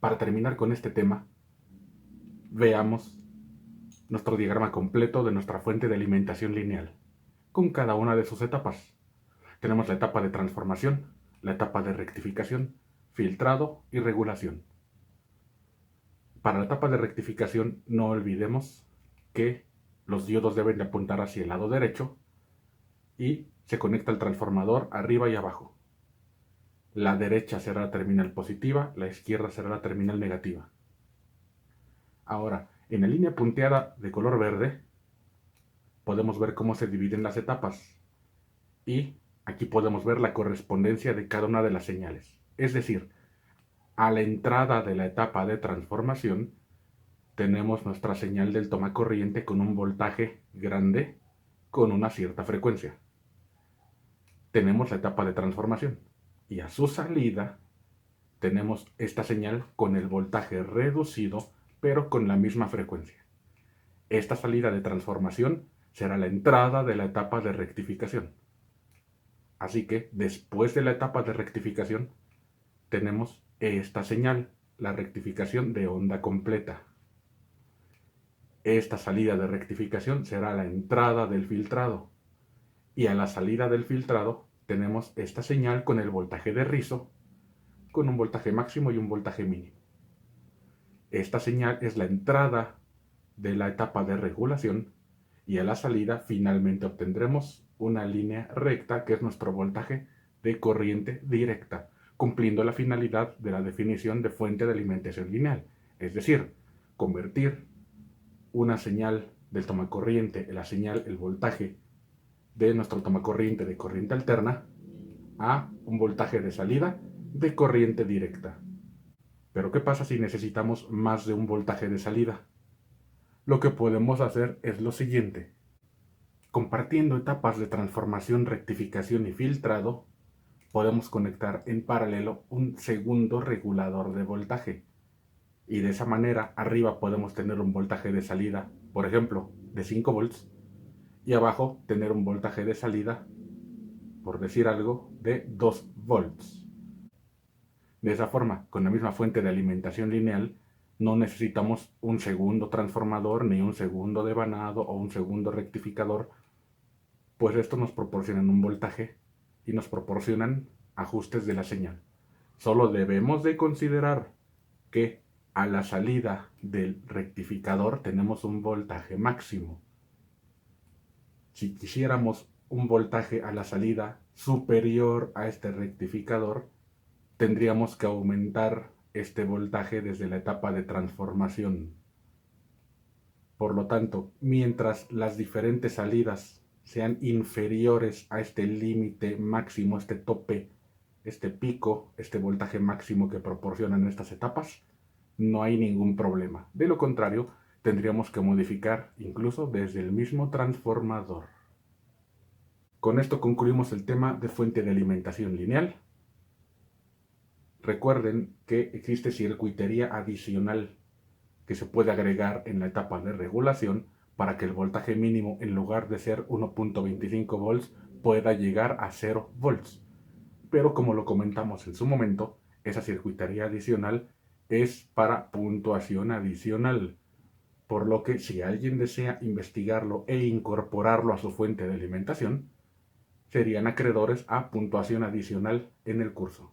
Para terminar con este tema, veamos nuestro diagrama completo de nuestra fuente de alimentación lineal, con cada una de sus etapas. Tenemos la etapa de transformación, la etapa de rectificación, filtrado y regulación. Para la etapa de rectificación no olvidemos que los diodos deben de apuntar hacia el lado derecho y se conecta el transformador arriba y abajo. La derecha será la terminal positiva, la izquierda será la terminal negativa. Ahora, en la línea punteada de color verde, podemos ver cómo se dividen las etapas. Y aquí podemos ver la correspondencia de cada una de las señales. Es decir, a la entrada de la etapa de transformación, tenemos nuestra señal del tomacorriente con un voltaje grande con una cierta frecuencia. Tenemos la etapa de transformación. Y a su salida, tenemos esta señal con el voltaje reducido, pero con la misma frecuencia. Esta salida de transformación será la entrada de la etapa de rectificación. Así que después de la etapa de rectificación, tenemos esta señal, la rectificación de onda completa. Esta salida de rectificación será la entrada del filtrado. Y a la salida del filtrado tenemos esta señal con el voltaje de rizo, con un voltaje máximo y un voltaje mínimo. Esta señal es la entrada de la etapa de regulación y a la salida finalmente obtendremos una línea recta que es nuestro voltaje de corriente directa, cumpliendo la finalidad de la definición de fuente de alimentación lineal, es decir, convertir una señal del tomacorriente, el voltaje de nuestro tomacorriente de corriente alterna, a un voltaje de salida de corriente directa. Pero ¿qué pasa si necesitamos más de un voltaje de salida? Lo que podemos hacer es lo siguiente. Compartiendo etapas de transformación, rectificación y filtrado, podemos conectar en paralelo un segundo regulador de voltaje. Y de esa manera, arriba podemos tener un voltaje de salida, por ejemplo, de 5 volts, y abajo tener un voltaje de salida, por decir algo, de 2 volts. De esa forma, con la misma fuente de alimentación lineal, no necesitamos un segundo transformador, ni un segundo devanado o un segundo rectificador, pues estos nos proporcionan un voltaje y nos proporcionan ajustes de la señal. Solo debemos de considerar que a la salida del rectificador tenemos un voltaje máximo. Si quisiéramos un voltaje a la salida superior a este rectificador, tendríamos que aumentar este voltaje desde la etapa de transformación. Por lo tanto, mientras las diferentes salidas sean inferiores a este límite máximo, este tope, este pico, este voltaje máximo que proporcionan estas etapas, no hay ningún problema. De lo contrario, tendríamos que modificar incluso desde el mismo transformador. Con esto concluimos el tema de fuente de alimentación lineal. Recuerden que existe circuitería adicional que se puede agregar en la etapa de regulación para que el voltaje mínimo, en lugar de ser 1.25 volts, pueda llegar a 0 volts. Pero como lo comentamos en su momento, esa circuitería adicional es para puntuación adicional. Por lo que si alguien desea investigarlo e incorporarlo a su fuente de alimentación, serían acreedores a puntuación adicional en el curso.